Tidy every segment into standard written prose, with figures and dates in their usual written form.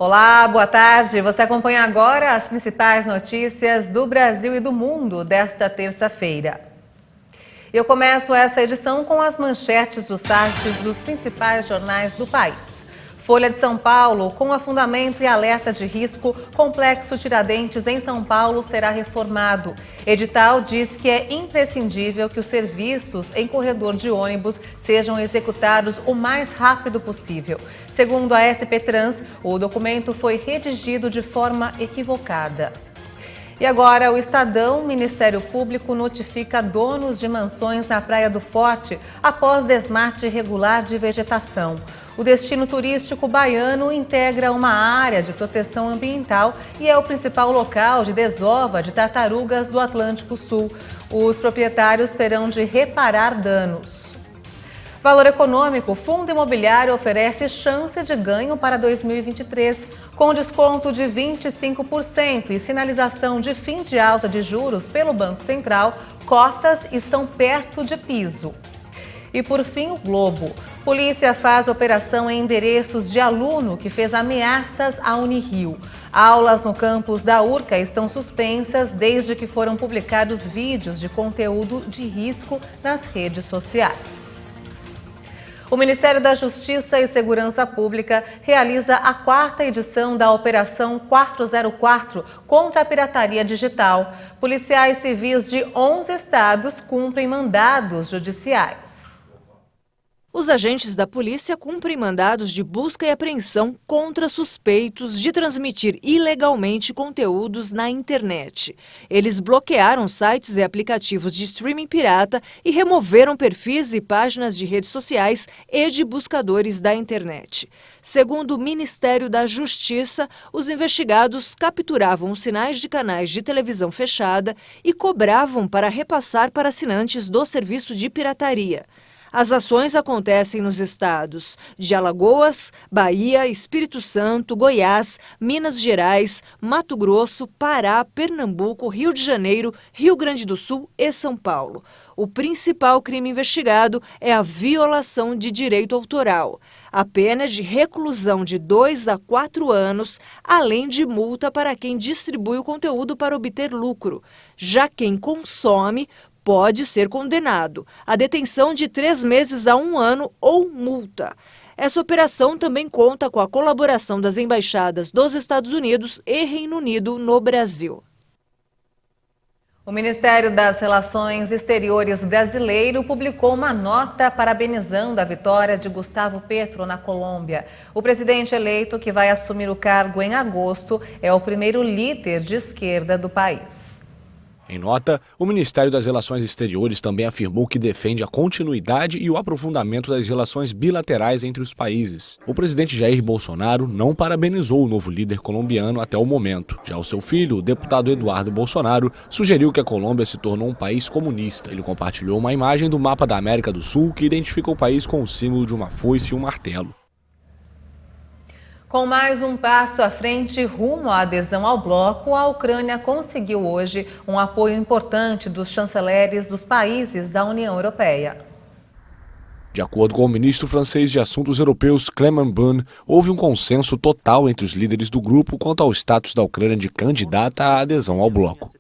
Olá, boa tarde. Você acompanha agora as principais notícias do Brasil e do mundo desta terça-feira. Eu começo essa edição com as manchetes dos sites dos principais jornais do país. Folha de São Paulo, com afundamento e alerta de risco, complexo Tiradentes em São Paulo será reformado. Edital diz que é imprescindível que os serviços em corredor de ônibus sejam executados o mais rápido possível. Segundo a SP Trans, o documento foi redigido de forma equivocada. E agora, o Estadão, Ministério Público notifica donos de mansões na Praia do Forte após desmate irregular de vegetação. O destino turístico baiano integra uma área de proteção ambiental e é o principal local de desova de tartarugas do Atlântico Sul. Os proprietários terão de reparar danos. Valor Econômico, fundo imobiliário oferece chance de ganho para 2023. Com desconto de 25% e sinalização de fim de alta de juros pelo Banco Central, cotas estão perto de piso. E por fim, o Globo. Polícia faz operação em endereços de aluno que fez ameaças à Unirio. Aulas no campus da URCA estão suspensas desde que foram publicados vídeos de conteúdo de risco nas redes sociais. O Ministério da Justiça e Segurança Pública realiza a 4ª edição da Operação 404 contra a pirataria digital. Policiais civis de 11 estados cumprem mandados judiciais. Os agentes da polícia cumprem mandados de busca e apreensão contra suspeitos de transmitir ilegalmente conteúdos na internet. Eles bloquearam sites e aplicativos de streaming pirata e removeram perfis e páginas de redes sociais e de buscadores da internet. Segundo o Ministério da Justiça, os investigados capturavam os sinais de canais de televisão fechada e cobravam para repassar para assinantes do serviço de pirataria. As ações acontecem nos estados de Alagoas, Bahia, Espírito Santo, Goiás, Minas Gerais, Mato Grosso, Pará, Pernambuco, Rio de Janeiro, Rio Grande do Sul e São Paulo. O principal crime investigado é a violação de direito autoral. A pena é de reclusão de 2 a 4 anos, além de multa para quem distribui o conteúdo para obter lucro. Já quem consome pode ser condenado à detenção de 3 meses a 1 ano ou multa. Essa operação também conta com a colaboração das embaixadas dos Estados Unidos e Reino Unido no Brasil. O Ministério das Relações Exteriores brasileiro publicou uma nota parabenizando a vitória de Gustavo Petro na Colômbia. O presidente eleito, que vai assumir o cargo em agosto, é o primeiro líder de esquerda do país. Em nota, o Ministério das Relações Exteriores também afirmou que defende a continuidade e o aprofundamento das relações bilaterais entre os países. O presidente Jair Bolsonaro não parabenizou o novo líder colombiano até o momento. Já o seu filho, o deputado Eduardo Bolsonaro, sugeriu que a Colômbia se tornou um país comunista. Ele compartilhou uma imagem do mapa da América do Sul que identifica o país com o símbolo de uma foice e um martelo. Com mais um passo à frente rumo à adesão ao bloco, a Ucrânia conseguiu hoje um apoio importante dos chanceleres dos países da União Europeia. De acordo com o ministro francês de Assuntos Europeus, Clément Beaune, houve um consenso total entre os líderes do grupo quanto ao status da Ucrânia de candidata à adesão ao bloco.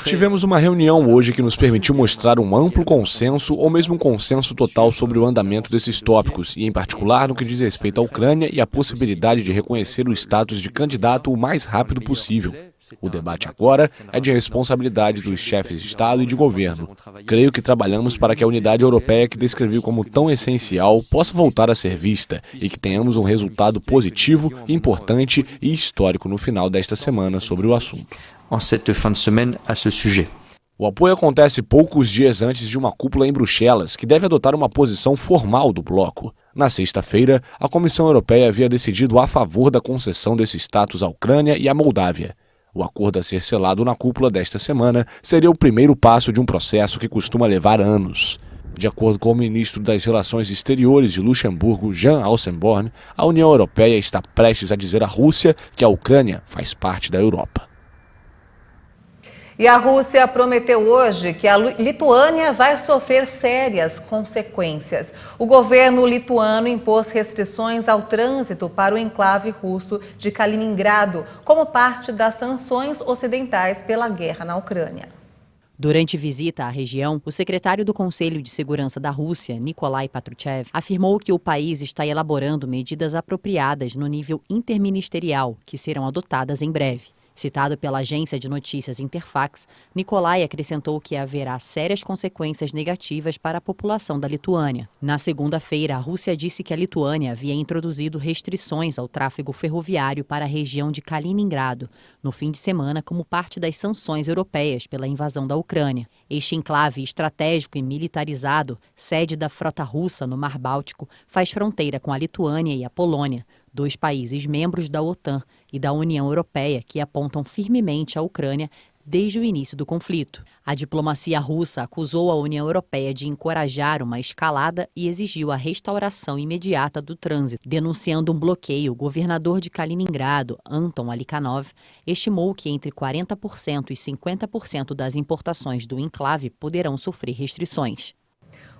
Tivemos uma reunião hoje que nos permitiu mostrar um amplo consenso ou mesmo um consenso total sobre o andamento desses tópicos e, em particular, no que diz respeito à Ucrânia e a possibilidade de reconhecer o status de candidato o mais rápido possível. O debate agora é de responsabilidade dos chefes de Estado e de governo. Creio que trabalhamos para que a unidade europeia que descrevi como tão essencial possa voltar a ser vista e que tenhamos um resultado positivo, importante e histórico no final desta semana sobre o assunto. O apoio acontece poucos dias antes de uma cúpula em Bruxelas, que deve adotar uma posição formal do bloco. Na sexta-feira, a Comissão Europeia havia decidido a favor da concessão desse status à Ucrânia e à Moldávia. O acordo a ser selado na cúpula desta semana seria o primeiro passo de um processo que costuma levar anos. De acordo com o ministro das Relações Exteriores de Luxemburgo, Jan Asselborn, a União Europeia está prestes a dizer à Rússia que a Ucrânia faz parte da Europa. E a Rússia prometeu hoje que a Lituânia vai sofrer sérias consequências. O governo lituano impôs restrições ao trânsito para o enclave russo de Kaliningrado, como parte das sanções ocidentais pela guerra na Ucrânia. Durante visita à região, o secretário do Conselho de Segurança da Rússia, Nikolai Patrushev, afirmou que o país está elaborando medidas apropriadas no nível interministerial, que serão adotadas em breve. Citado pela agência de notícias Interfax, Nikolai acrescentou que haverá sérias consequências negativas para a população da Lituânia. Na segunda-feira, a Rússia disse que a Lituânia havia introduzido restrições ao tráfego ferroviário para a região de Kaliningrado, no fim de semana como parte das sanções europeias pela invasão da Ucrânia. Este enclave estratégico e militarizado, sede da frota russa no Mar Báltico, faz fronteira com a Lituânia e a Polônia, dois países membros da OTAN e da União Europeia que apontam firmemente a Ucrânia desde o início do conflito. A diplomacia russa acusou a União Europeia de encorajar uma escalada e exigiu a restauração imediata do trânsito. Denunciando um bloqueio, o governador de Kaliningrado, Anton Alikhanov, estimou que entre 40% e 50% das importações do enclave poderão sofrer restrições.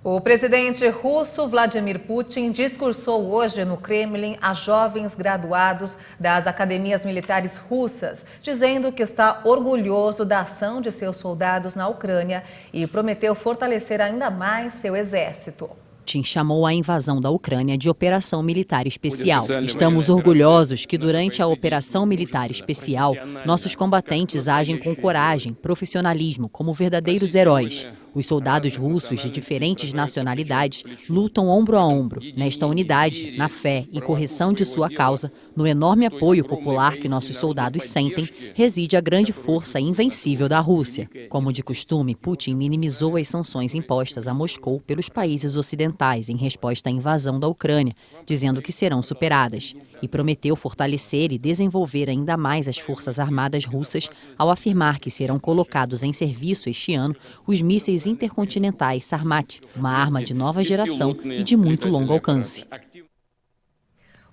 O presidente russo Vladimir Putin discursou hoje no Kremlin a jovens graduados das academias militares russas, dizendo que está orgulhoso da ação de seus soldados na Ucrânia e prometeu fortalecer ainda mais seu exército. Putin chamou a invasão da Ucrânia de Operação Militar Especial. Estamos orgulhosos que durante a Operação Militar Especial, nossos combatentes agem com coragem, profissionalismo, como verdadeiros heróis. Os soldados russos de diferentes nacionalidades lutam ombro a ombro, nesta unidade, na fé e correção de sua causa, no enorme apoio popular que nossos soldados sentem, reside a grande força invencível da Rússia. Como de costume, Putin minimizou as sanções impostas a Moscou pelos países ocidentais em resposta à invasão da Ucrânia, dizendo que serão superadas, e prometeu fortalecer e desenvolver ainda mais as forças armadas russas ao afirmar que serão colocados em serviço este ano os mísseis intercontinentais Sarmat, uma arma de nova geração e de muito longo alcance.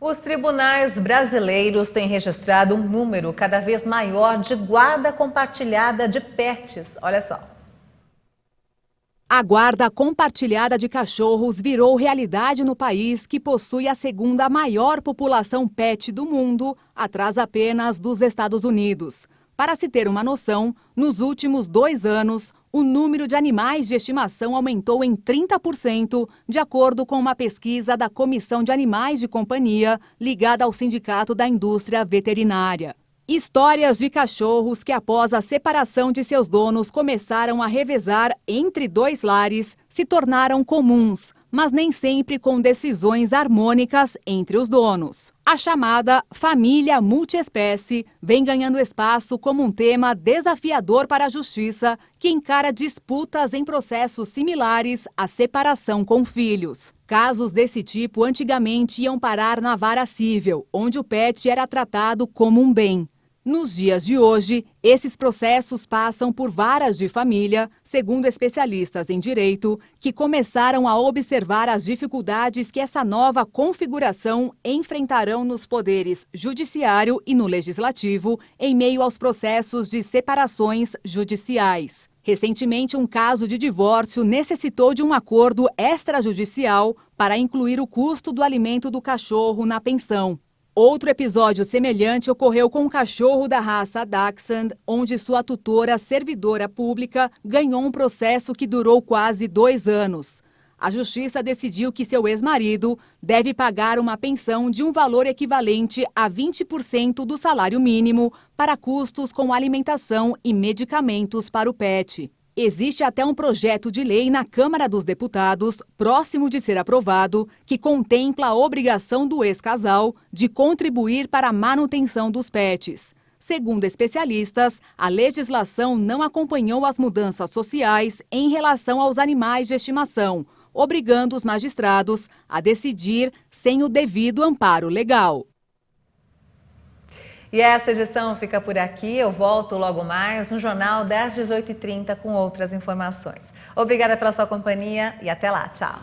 Os tribunais brasileiros têm registrado um número cada vez maior de guarda compartilhada de pets. Olha só. A guarda compartilhada de cachorros virou realidade no país, que possui a segunda maior população pet do mundo, atrás apenas dos Estados Unidos. Para se ter uma noção, nos últimos 2 anos, o número de animais de estimação aumentou em 30%, de acordo com uma pesquisa da Comissão de Animais de Companhia, ligada ao Sindicato da Indústria Veterinária. Histórias de cachorros que, após a separação de seus donos, começaram a revezar entre 2 lares, se tornaram comuns, mas nem sempre com decisões harmônicas entre os donos. A chamada família multiespécie vem ganhando espaço como um tema desafiador para a justiça, que encara disputas em processos similares à separação com filhos. Casos desse tipo antigamente iam parar na vara civil, onde o pet era tratado como um bem. Nos dias de hoje, esses processos passam por varas de família, segundo especialistas em direito, que começaram a observar as dificuldades que essa nova configuração enfrentarão nos poderes judiciário e no legislativo, em meio aos processos de separações judiciais. Recentemente, um caso de divórcio necessitou de um acordo extrajudicial para incluir o custo do alimento do cachorro na pensão. Outro episódio semelhante ocorreu com um cachorro da raça Dachshund, onde sua tutora servidora pública ganhou um processo que durou quase 2 anos. A justiça decidiu que seu ex-marido deve pagar uma pensão de um valor equivalente a 20% do salário mínimo para custos com alimentação e medicamentos para o pet. Existe até um projeto de lei na Câmara dos Deputados, próximo de ser aprovado, que contempla a obrigação do ex-casal de contribuir para a manutenção dos pets. Segundo especialistas, a legislação não acompanhou as mudanças sociais em relação aos animais de estimação, obrigando os magistrados a decidir sem o devido amparo legal. E essa edição fica por aqui. Eu volto logo mais no Jornal das 18h30 com outras informações. Obrigada pela sua companhia e até lá. Tchau.